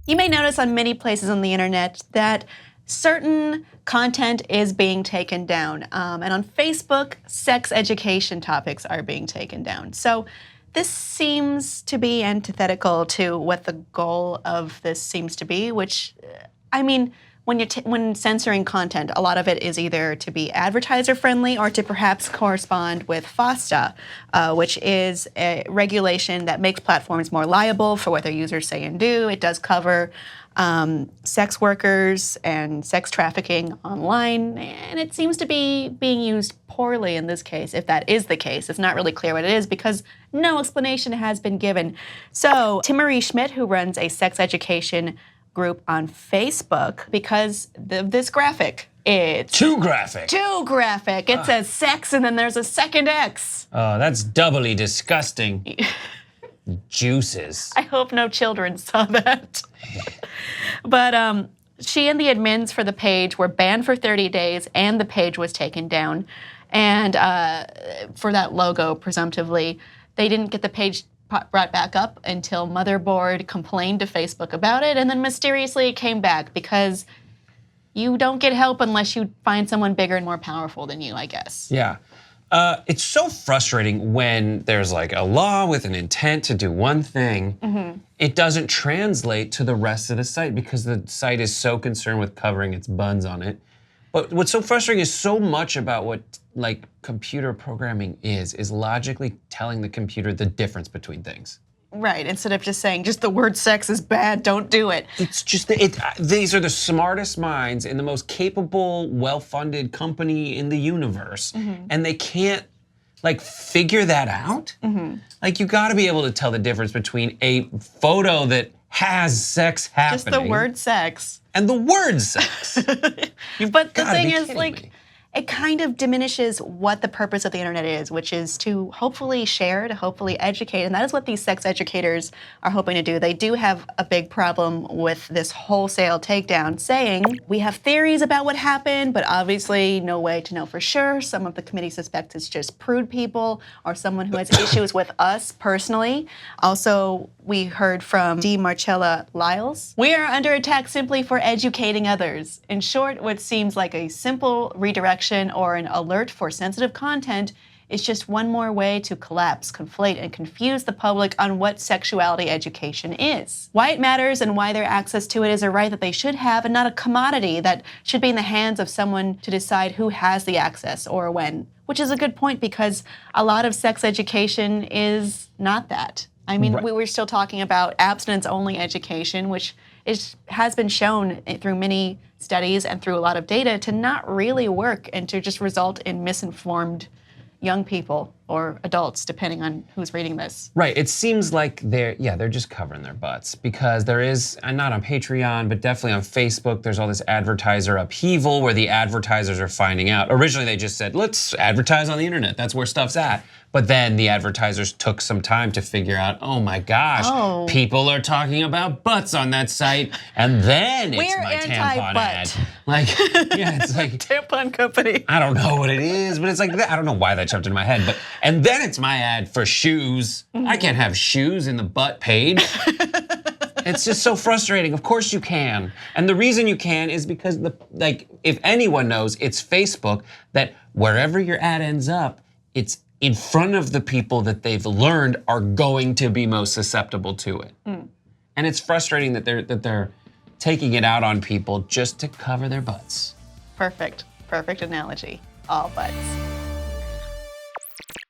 You may notice on many places on the internet that certain content is being taken down. And on Facebook, sex education topics are being taken down. So this seems to be antithetical to what the goal of this seems to be, which, I mean, when censoring content, a lot of it is either to be advertiser-friendly or to perhaps correspond with FOSTA, which is a regulation that makes platforms more liable for what their users say and do. It does cover sex workers and sex trafficking online, and it seems to be being used poorly in this case, if that is the case. It's not really clear what it is because no explanation has been given. So Timmerie Schmidt, who runs a sex education group on Facebook, because of this graphic. It's too graphic. Too graphic. It says sex and then there's a second X. Oh, that's doubly disgusting. Juices. I hope no children saw that. But she and the admins for the page were banned for 30 days and the page was taken down. And for that logo, presumptively, they didn't get the page brought back up until Motherboard complained to Facebook about it, and then mysteriously it came back because you don't get help unless you find someone bigger and more powerful than you, I guess. Yeah. It's so frustrating when there's like a law with an intent to do one thing, it doesn't translate to the rest of the site because the site is so concerned with covering its buns on it. But what's so frustrating is so much about what like computer programming is logically telling the computer the difference between things. Right, instead of just saying, just the word sex is bad, don't do it. It's just, these are the smartest minds in the most capable, well-funded company in the universe, and they can't like figure that out. Like you gotta be able to tell the difference between a photo that has sex happening. Just the word sex. And the word sex. But the thing is, like, it kind of diminishes what the purpose of the internet is, which is to hopefully share, to hopefully educate, and that is what these sex educators are hoping to do. They do have a big problem with this wholesale takedown, saying, we have theories about what happened, but obviously no way to know for sure. Some of the committee suspects it's just prude people or someone who has issues with us personally. Also, we heard from D. Marcella Lyles. We are under attack simply for educating others. In short, what seems like a simple redirection or an alert for sensitive content is just one more way to collapse, conflate, and confuse the public on what sexuality education is. Why it matters and why their access to it is a right that they should have and not a commodity that should be in the hands of someone to decide who has the access or when. Which is a good point because a lot of sex education is not that. I mean, we were still talking about abstinence-only education, which has been shown through many studies and through a lot of data to not really work and to just result in misinformed young people or adults, depending on who's reading this. Right, it seems like they're just covering their butts because there is, and not on Patreon, but definitely on Facebook, there's all this advertiser upheaval where the advertisers are finding out. Originally they just said, let's advertise on the internet, that's where stuff's at. But then the advertisers took some time to figure out, oh my gosh, people are talking about butts on that site, and then it's my tampon ad. Like, yeah, it's like tampon company. I don't know what it is, but it's like I don't know why that jumped into my head. But and then it's my ad for shoes. I can't have shoes in the butt page. It's just so frustrating. Of course you can, and the reason you can is because if anyone knows, it's Facebook that wherever your ad ends up, it's in front of the people that they've learned are going to be most susceptible to it. And it's frustrating that they're taking it out on people just to cover their butts. Perfect analogy, all butts.